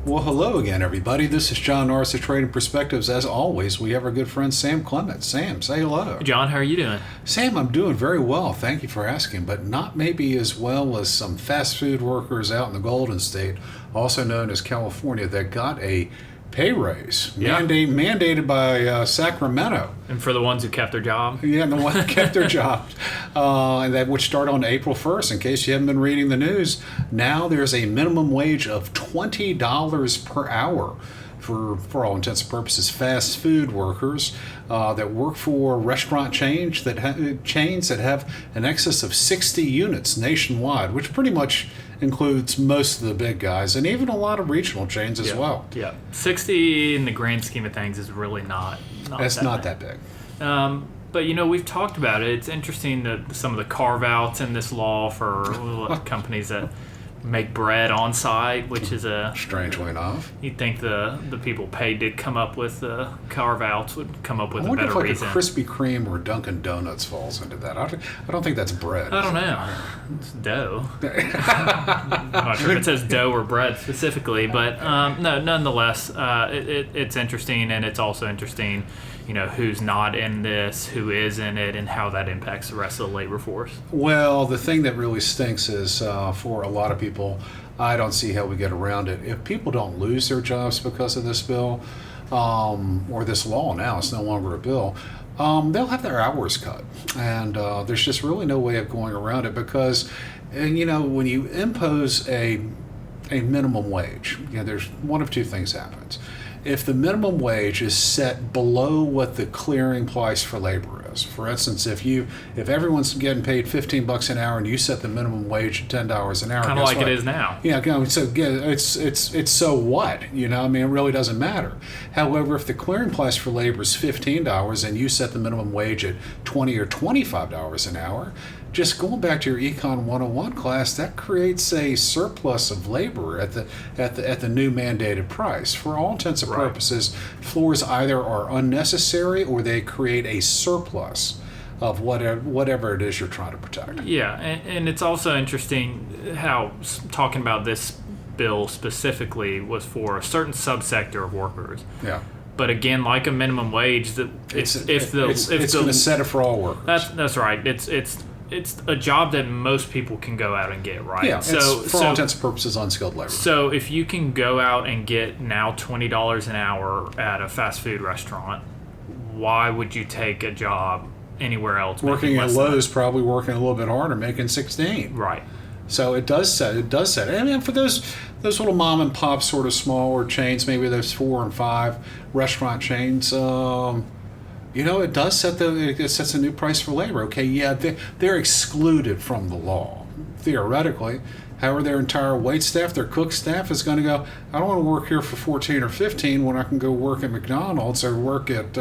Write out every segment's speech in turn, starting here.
Well, hello again, everybody. This is John Norris of Trading Perspectives. As always, we have our good friend Sam Clement. Sam, say hello. John, how are you doing? Sam, I'm doing very well. Thank you for asking, but not maybe as well as some fast food workers out in the Golden State, also known as California, that got a pay raise mandated by Sacramento. And for the ones who kept their job? Yeah, and the ones who kept their jobs. And that would start on April 1st. In case you haven't been reading the news, now there's a minimum wage of $20 per hour for all intents and purposes, fast food workers that work for restaurant chains that have an excess of 60 units nationwide, which pretty much includes most of the big guys and even a lot of regional chains as well. Yeah, 60 in the grand scheme of things is really not that big. But we've talked about it. It's interesting that some of the carve-outs in this law for companies that make bread on site, which is a strangely enough. You'd think the people paid to come up with the carve-outs would come up with a better reason. I wonder if like a Krispy Kreme or Dunkin' Donuts falls into that. I don't think that's bread. I don't know. It's dough. I'm not sure if it says dough or bread specifically, but no, nonetheless, it's interesting, and it's also interesting, who's not in this, who is in it, and how that impacts the rest of the labor force. Well, the thing that really stinks is for a lot of people, I don't see how we get around it. If people don't lose their jobs because of this bill, or this law now, it's no longer a bill, they'll have their hours cut. And there's just really no way of going around it because, when you impose a minimum wage, there's one of two things happens. If the minimum wage is set below what the clearing price for labor is, for instance, if everyone's getting paid $15 an hour and you set the minimum wage at $10 an hour, kind of like it is now. Yeah, so it's so what? It really doesn't matter. However, if the clearing price for labor is $15 and you set the minimum wage at $20 or $25 an hour, just going back to your Econ 101 class, that creates a surplus of labor at the new mandated price. For all intents and purposes, floors either are unnecessary or they create a surplus of whatever it is you're trying to protect. Yeah, and it's also interesting how talking about this bill specifically was for a certain subsector of workers. Yeah. But again, like a minimum wage, it's going to set it for all workers. That's right. It's a job that most people can go out and get, right? Yeah, so for all intents and purposes, unskilled labor. So if you can go out and get now $20 an hour at a fast food restaurant, why would you take a job anywhere else? Working at Lowe's, probably working a little bit harder, making 16. Right. So it does set. And for those little mom and pop sort of smaller chains, maybe those 4 and 5 restaurant chains, it does it sets a new price for labor. Okay, yeah, they're excluded from the law, theoretically. However, their entire wait staff, their cook staff is going to go, I don't want to work here for 14 or 15 when I can go work at McDonald's or work at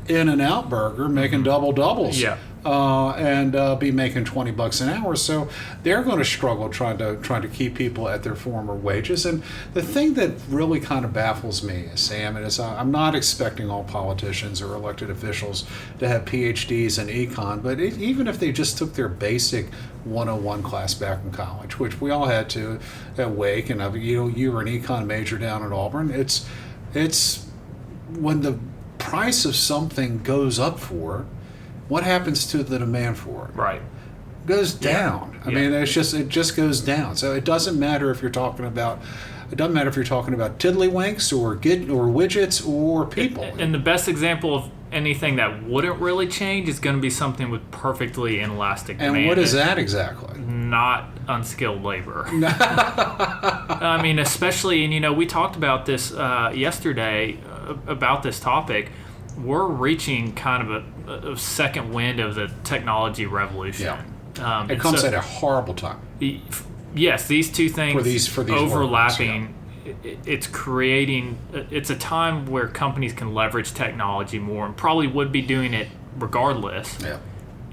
In-N-Out Burger making doubles. Yeah. And be making $20 an hour, so they're going to struggle trying to keep people at their former wages. And the thing that really kind of baffles me, Sam, is I'm not expecting all politicians or elected officials to have PhDs in econ, but even if they just took their basic 101 class back in college, which we all had to at Wake, and you were an econ major down at Auburn. It's when the price of something goes up for it, what happens to the demand for it? Right. It goes down. I mean, it just goes down. So it doesn't matter if you're talking about tiddlywinks or widgets or people. And the best example of anything that wouldn't really change is going to be something with perfectly inelastic demand. And what is that exactly? Not unskilled labor. I mean, especially, and we talked about this yesterday about this topic. We're reaching kind of a second wind of the technology revolution. Yeah. It comes at a horrible time. Yes, these two things for these overlapping. Workers, it's creating. It's a time where companies can leverage technology more and probably would be doing it regardless. Yeah.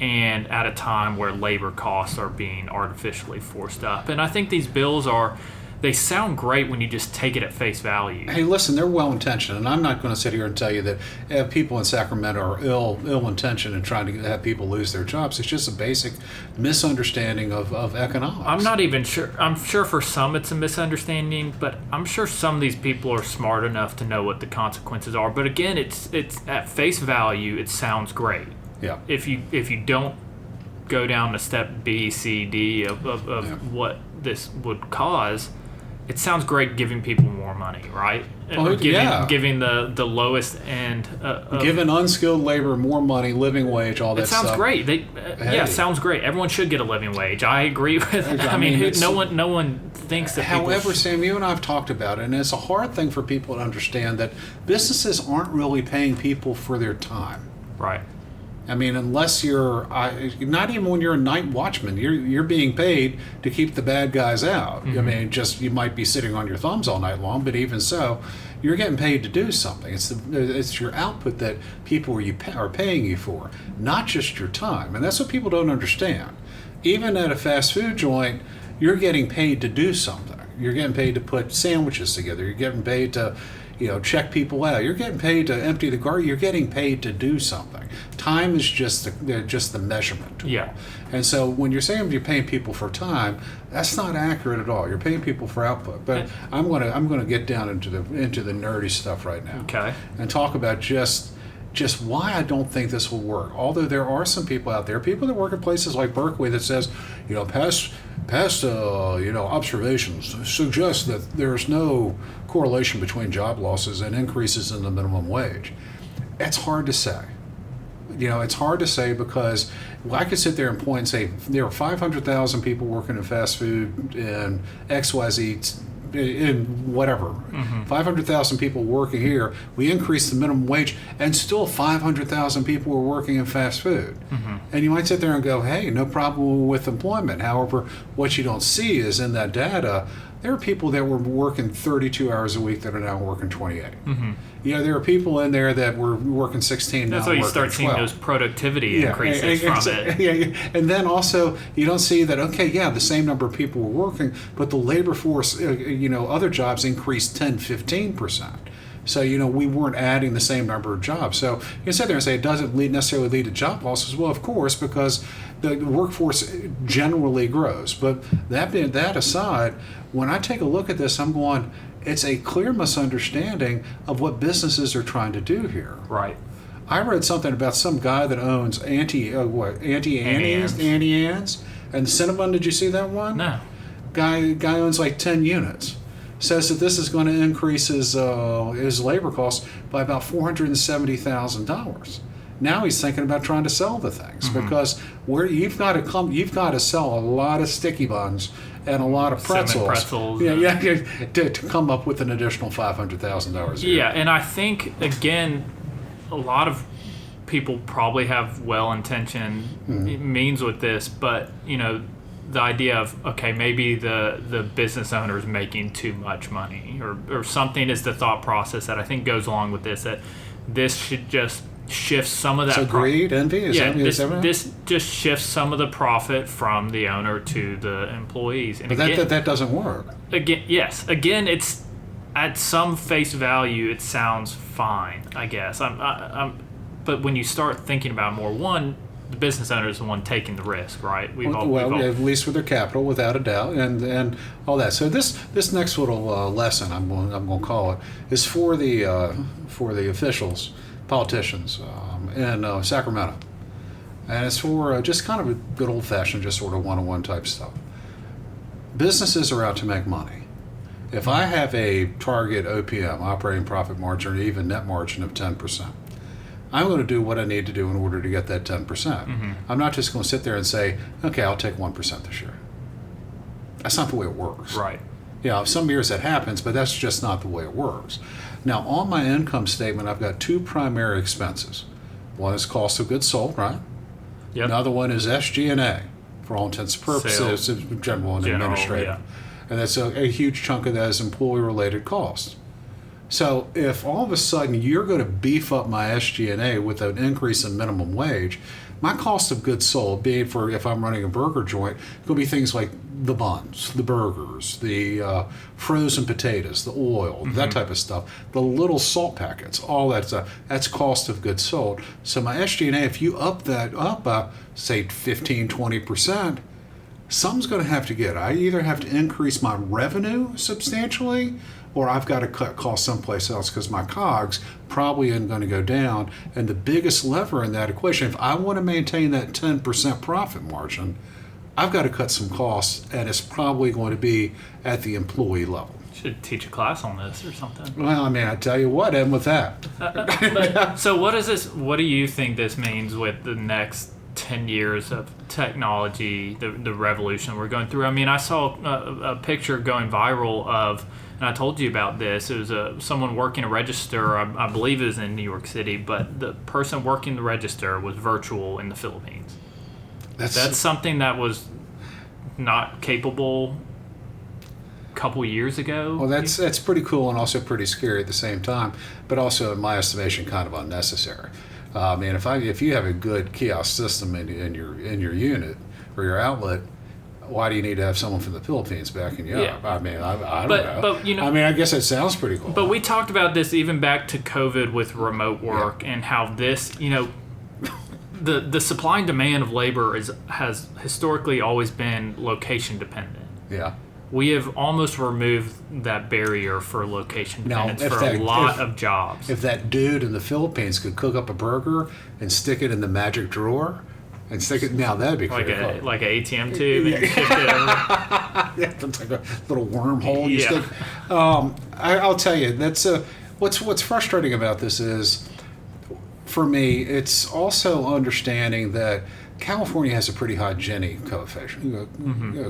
And at a time where labor costs are being artificially forced up. And I think these bills are they sound great when you just take it at face value. Hey, listen, they're well-intentioned, and I'm not going to sit here and tell you that people in Sacramento are ill-intentioned in trying to have people lose their jobs. It's just a basic misunderstanding of economics. I'm not even sure. I'm sure for some it's a misunderstanding, but I'm sure some of these people are smart enough to know what the consequences are. But again, it's at face value, it sounds great. Yeah. If you don't go down to step B, C, D of what this would cause, it sounds great giving people more money, right? Well, giving the lowest end. Giving unskilled labor more money, living wage, all that stuff. It sounds great. Yeah, sounds great. Everyone should get a living wage. I agree with. I mean, no one thinks that. However, Sam, you and I have talked about it, and it's a hard thing for people to understand that businesses aren't really paying people for their time. Right. I mean, unless you're not even when you're a night watchman, you're being paid to keep the bad guys out. I mean, just you might be sitting on your thumbs all night long, but even so, you're getting paid to do something. It's your output that people are paying you for, not just your time, and that's what people don't understand. Even at a fast food joint, you're getting paid to do something. You're getting paid to put sandwiches together. You're getting paid to check people out. You're getting paid to empty the garbage. You're getting paid to do something. Time is just the measurement tool. Yeah. And so when you're saying you're paying people for time, that's not accurate at all. You're paying people for output. But I'm gonna get down into the nerdy stuff right now. Okay. And talk about just why I don't think this will work. Although there are some people out there, people that work at places like Berkeley that says, past observations suggest that there's no correlation between job losses and increases in the minimum wage. It's hard to say. It's hard to say because I could sit there and point and say there are 500,000 people working in fast food in XYZ in whatever. 500,000 people working here. We increased the minimum wage, and still 500,000 people were working in fast food. And you might sit there and go, hey, no problem with employment. However, what you don't see is in that data, there are people that were working 32 hours a week that are now working 28. There are people in there that were working 16 now. That's why you start 12. seeing those productivity increases from it. Yeah. And then also, you don't see that, the same number of people were working, but the labor force, other jobs increased 10, 15%. So, we weren't adding the same number of jobs. So you can sit there and say it doesn't necessarily lead to job losses. Well, of course, because the workforce generally grows. But that aside, when I take a look at this, I'm going, it's a clear misunderstanding of what businesses are trying to do here. Right. I read something about some guy that owns Auntie Anne's, and Cinnabon. Did you see that one? No. Guy owns like 10 units. Says that this is going to increase his labor costs by about $470,000. Now he's thinking about trying to sell the things because you've got to sell a lot of sticky buns and a lot of pretzels. To come up with an additional $500,000 a year. Yeah, and I think again, a lot of people probably have well-intentioned means with this, but the idea of maybe the business owner is making too much money or something is the thought process that I think goes along with this, that this should just shift some of that. So greed, envy? This just shifts some of the profit from the owner to the employees. And but that doesn't work. Again, it's at some face value it sounds fine, I guess. But when you start thinking about it more, the business owner is the one taking the risk, right? At least with their capital, without a doubt, and all that. So this next little lesson, I'm going to call it, is for the officials, politicians in Sacramento, and it's for just kind of a good old-fashioned, just sort of one-on-one type stuff. Businesses are out to make money. If I have a target OPM, operating profit margin, or even net margin of 10%. I'm going to do what I need to do in order to get that 10%. I'm not just going to sit there and say, okay, I'll take 1% this year. That's not the way it works. Right. Some years that happens, but that's just not the way it works. Now, on my income statement, I've got two primary expenses. One is cost of goods sold, right? Yep. Another one is SG&A, for all intents and purposes, general and administrative. Yeah. And that's a huge chunk of that is employee-related costs. So if all of a sudden you're going to beef up my SG&A with an increase in minimum wage, my cost of goods sold, be it for if I'm running a burger joint, going to be things like the buns, the burgers, the frozen potatoes, the oil, that type of stuff, the little salt packets, all that stuff. That's cost of goods sold. So my SG&A, if you up that up, say 15, 20%, something's going to have to get. I either have to increase my revenue substantially, or I've got to cut costs someplace else because my COGS probably isn't going to go down. And the biggest lever in that equation, if I want to maintain that 10% profit margin, I've got to cut some costs, and it's probably going to be at the employee level. Should teach a class on this or something. Well, I mean, I tell you what, and with that. So what is this? What do you think this means with the next 10 years of technology, the revolution we're going through? I mean, I saw a picture going viral of, and I told you about this, it was someone working a register, I believe it was in New York City, but the person working the register was virtual in the Philippines. That's something that was not capable a couple years ago. Well, that's pretty cool and also pretty scary at the same time, but also, in my estimation, kind of unnecessary. I mean, if you have a good kiosk system in your unit or your outlet, why do you need to have someone from the Philippines backing you up? I mean, I don't know. But, you know, I mean, I guess it sounds pretty cool. But we talked about this even back to COVID with remote work and how this, you know, the supply and demand of labor has historically always been location dependent. Yeah. We have almost removed that barrier for location dependence for a lot of jobs. If that dude in the Philippines could cook up a burger and stick it in the magic drawer and stick it, now that'd be pretty cool. Like an ATM tube and shift it over. Yeah, it's like a little wormhole you stick. I'll tell you, that's what's frustrating about this is, for me, it's also understanding that California has a pretty high Gini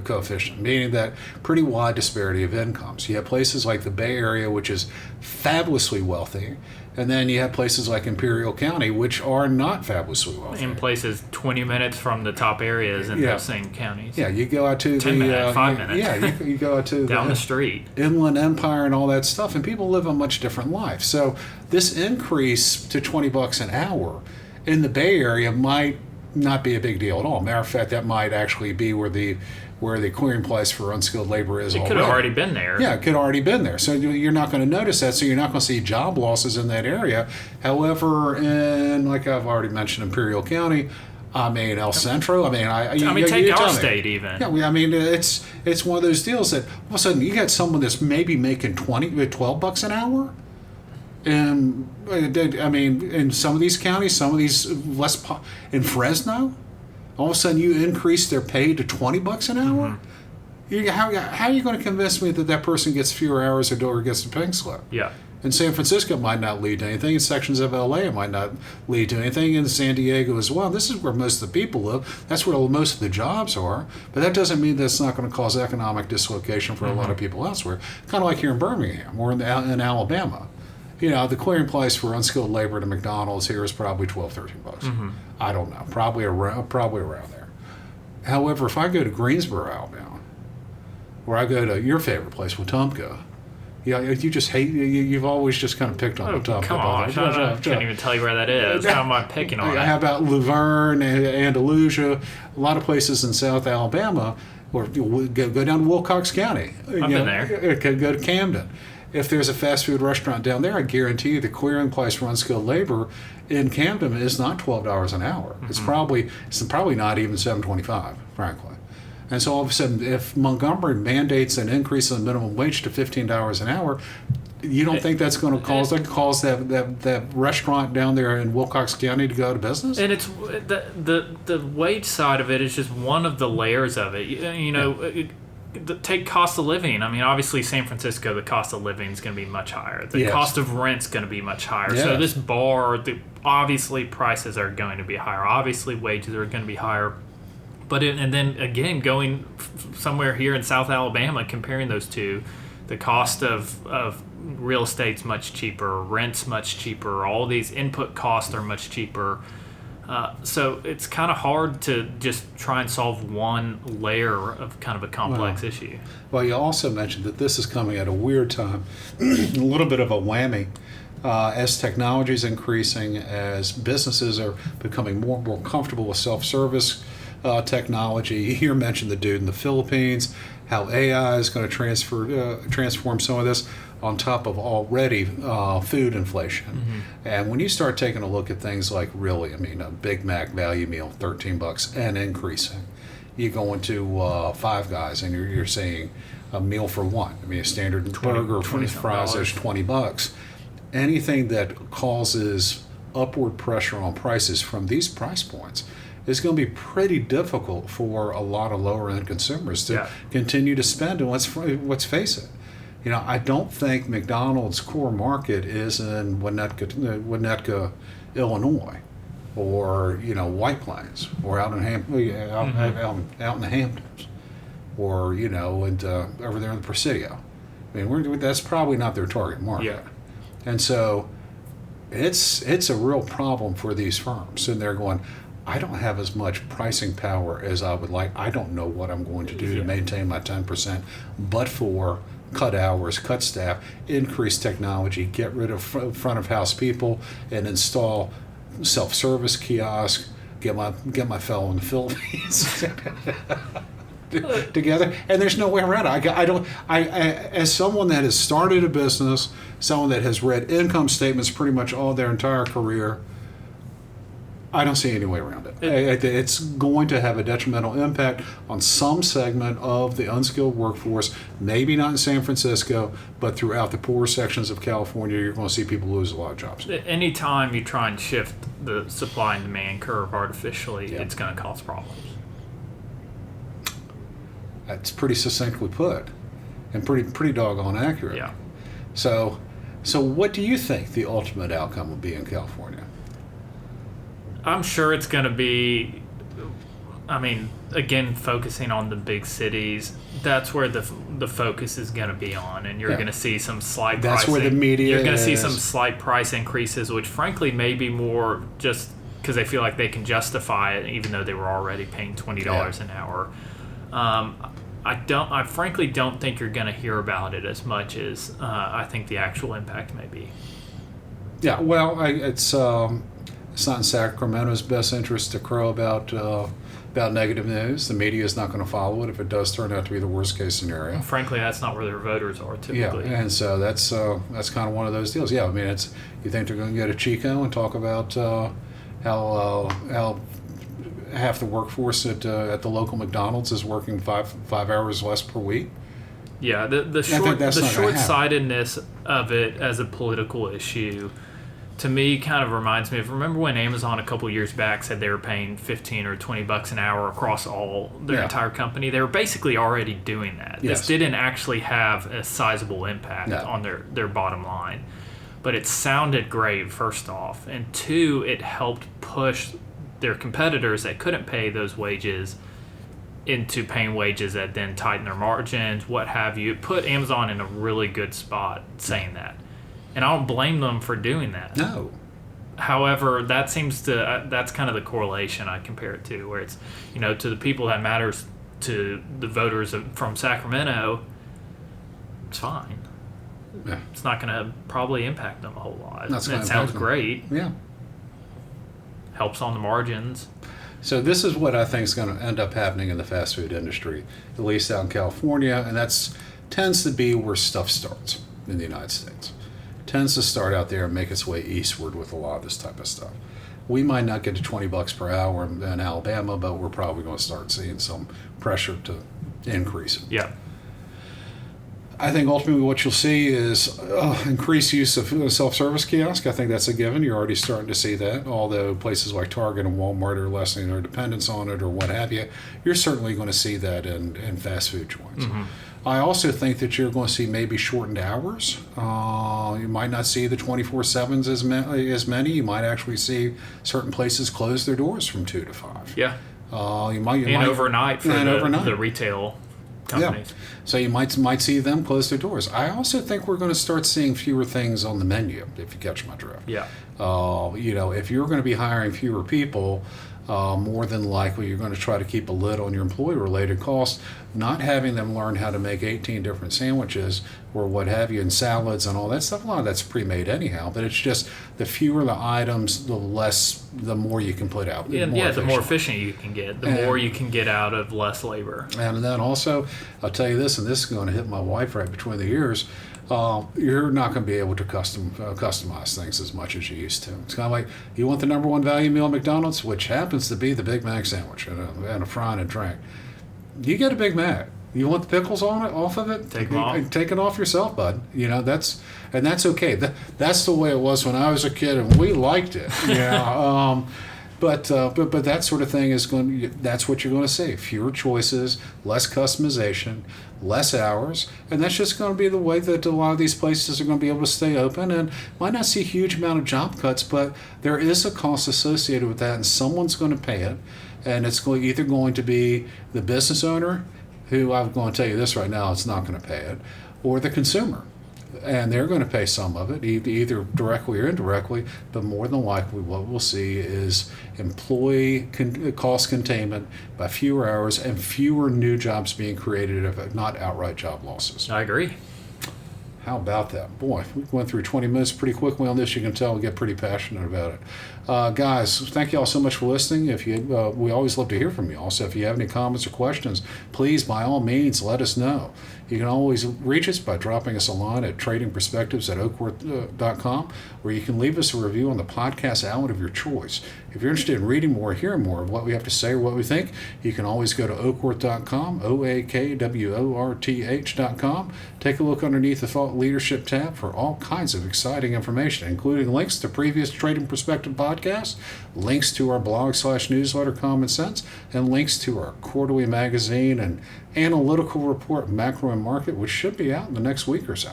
coefficient, meaning that pretty wide disparity of incomes. You have places like the Bay Area, which is fabulously wealthy, and then you have places like Imperial County, which are not fabulously wealthy. In places 20 minutes from the top areas in those same counties. Yeah, you go out to 10 minutes, 5 minutes. Yeah, you go out to down the street. Inland Empire and all that stuff, and people live a much different life. So this increase to $20 an hour in the Bay Area might not be a big deal at all. Matter of fact, that might actually be where the clearing price for unskilled labor is. It could have already been there. Yeah, it could have already been there. So you're not going to notice that. So you're not going to see job losses in that area. However, in, like I've already mentioned, Imperial County, I mean El Centro. I mean, take our state even. Yeah, I mean it's one of those deals that all of a sudden you got someone that's maybe making $12 an hour. And I mean, in some of these counties, some of these in Fresno, all of a sudden you increase their pay to $20 an hour. How are you going to convince me that person gets fewer hours or gets the pink slip? Yeah. In San Francisco, it might not lead to anything. In sections of LA, it might not lead to anything. In San Diego as well. This is where most of the people live. That's where most of the jobs are. But that doesn't mean that's not going to cause economic dislocation for a lot of people elsewhere. Kind of like here in Birmingham or in Alabama. You know, the clearing price for unskilled labor at a McDonald's here is probably $12, $13. I don't know, probably around there. However, if I go to Greensboro, Alabama, or I go to your favorite place, Wetumpka, you just hate. You've always just kind of picked on Wetumpka. Come on, I can't even tell you where that is. How am I picking on it? How about Luverne, Andalusia, a lot of places in South Alabama, or go down to Wilcox County. I've been there. It could go to Camden. If there's a fast food restaurant down there, I guarantee you the clearing price for unskilled labor in Camden is not $12 an hour. It's probably not even $7.25, frankly. And so all of a sudden, if Montgomery mandates an increase in the minimum wage to $15 an hour, you don't think that's going to cause that restaurant down there in Wilcox County to go out of business? And it's the wage side of it is just one of the layers of it. You know. Take cost of living. I mean, obviously, San Francisco, the cost of living is going to be much higher. The cost of rent's going to be much higher. Yes. So this obviously prices are going to be higher. Obviously, wages are going to be higher. But and then again, going somewhere here in South Alabama, comparing those two, the cost of real estate's much cheaper, rent's much cheaper. All these input costs are much cheaper. So it's kind of hard to just try and solve one layer of kind of a complex issue. Well, you also mentioned that this is coming at a weird time, a little bit of a whammy. As technology is increasing, as businesses are becoming more and more comfortable with self-service, technology. You mentioned the dude in the Philippines, how AI is going to transform some of this on top of already food inflation. Mm-hmm. And when you start taking a look at things like really, a Big Mac value meal, $13 and increasing. You go into Five Guys and you're seeing a meal for one. A standard burger, French fries, there's $20. Anything that causes upward pressure on prices from these price points is going to be pretty difficult for a lot of lower end consumers to continue to spend. And let's face it, I don't think McDonald's core market is in Winnetka, Illinois, or White Plains, or out in out in the Hamptons, or over there in the Presidio. That's probably not their target market. Yeah. And so it's a real problem for these firms. And they're going, I don't have as much pricing power as I would like. I don't know what I'm going to do to maintain my 10%, but for cut hours, cut staff, increase technology, get rid of front of house people, and install self-service kiosk, get my fellow in the Philippines together, and there's no way around it. I as someone that has started a business, someone that has read income statements pretty much all their entire career, I don't see any way around it. It's going to have a detrimental impact on some segment of the unskilled workforce, maybe not in San Francisco, but throughout the poorer sections of California. You're going to see people lose a lot of jobs. Anytime you try and shift the supply and demand curve artificially, it's going to cause problems. That's pretty succinctly put, and pretty doggone accurate. Yeah. So what do you think the ultimate outcome will be in California? I'm sure it's going to be, again, focusing on the big cities. That's where the focus is going to be on, and you're going to see some slight. That's where the media. You're going to see some slight price increases, which frankly may be more just because they feel like they can justify it, even though they were already paying $20 an hour. I frankly don't think you're going to hear about it as much as I think the actual impact may be. Yeah, well, it's not in Sacramento's best interest to crow about negative news. The media is not going to follow it if it does turn out to be the worst case scenario. Well, frankly, that's not where their voters are typically. Yeah, and so that's kind of one of those deals. Yeah, it's you think they're going to get a Chico and talk about how half the workforce at the local McDonald's is working five hours less per week. Yeah, the short-sightedness of it as a political issue, to me, kind of reminds me of, remember when Amazon a couple years back said they were paying $15 or $20 an hour across all their entire company? They were basically already doing that. Yes. This didn't actually have a sizable impact on their bottom line. But it sounded great, first off. And two, it helped push their competitors that couldn't pay those wages into paying wages that then tighten their margins, what have you. It put Amazon in a really good spot saying that. And I don't blame them for doing that. No. However, that's kind of the correlation I compare it to, where it's, to the people that matters, to the voters from Sacramento, it's fine. Yeah. It's not going to probably impact them a whole lot. It sounds great. Yeah. Helps on the margins. So this is what I think is going to end up happening in the fast food industry, at least out in California, and that's tends to be where stuff starts in the United States. Tends to start out there and make its way eastward with a lot of this type of stuff. We might not get to $20 per hour in Alabama, but we're probably going to start seeing some pressure to increase it. Yeah. I think ultimately what you'll see is increased use of self-service kiosks. I think that's a given. You're already starting to see that. Although places like Target and Walmart are lessening their dependence on it or what have you, you're certainly going to see that in fast food joints. Mm-hmm. I also think that you're going to see maybe shortened hours. You might not see the 24/7s as many. You might actually see certain places close their doors from 2 to 5. Yeah. You might overnight for the retail companies. Yeah. So you might see them close their doors. I also think we're going to start seeing fewer things on the menu, if you catch my drift. Yeah. If you're going to be hiring fewer people, more than likely you're going to try to keep a lid on your employee-related costs, not having them learn how to make 18 different sandwiches or what have you, and salads and all that stuff. A lot of that's pre-made anyhow, but it's just the fewer the items, the more you can put out. The more efficient you can get, the more you can get out of less labor. And then also, I'll tell you this, and this is going to hit my wife right between the ears. You're not going to be able to customize things as much as you used to. It's kind of like, you want the number one value meal at McDonald's, which happens to be the Big Mac sandwich and a fry and a drink. You get a Big Mac. You want the pickles on it, off of it? Take them off. Take it off yourself, bud. That's okay. That's the way it was when I was a kid, and we liked it. Yeah. But that sort of thing that's what you're going to see. Fewer choices, less customization, less hours, and that's just going to be the way that a lot of these places are going to be able to stay open. And might not see a huge amount of job cuts, but there is a cost associated with that, and someone's going to pay it. And it's either going to be the business owner, who I'm going to tell you this right now, it's not going to pay it, or the consumer. And they're going to pay some of it, either directly or indirectly, but more than likely what we'll see is employee cost containment by fewer hours and fewer new jobs being created, if not outright job losses. I agree. How about that? Boy, we went through 20 minutes pretty quickly on this. You can tell we get pretty passionate about it. Guys, thank you all so much for listening. We always love to hear from you. Also, if you have any comments or questions, please, by all means, let us know. You can always reach us by dropping us a line at tradingperspectives@oakworth.com, or you can leave us a review on the podcast outlet of your choice. If you're interested in reading more or hearing more of what we have to say or what we think, you can always go to oakworth.com, OAKWORTH.com. Take a look underneath the Thought Leadership tab for all kinds of exciting information, including links to previous Trading Perspective podcasts, links to our blog/newsletter Common Sense, and links to our quarterly magazine and analytical report Macro and Market, which should be out in the next week or so.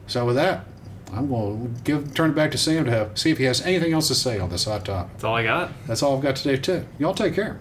So with that, I'm going to turn it back to Sam to see if he has anything else to say on this hot topic. That's all I got. That's all I've got today, too. Y'all take care.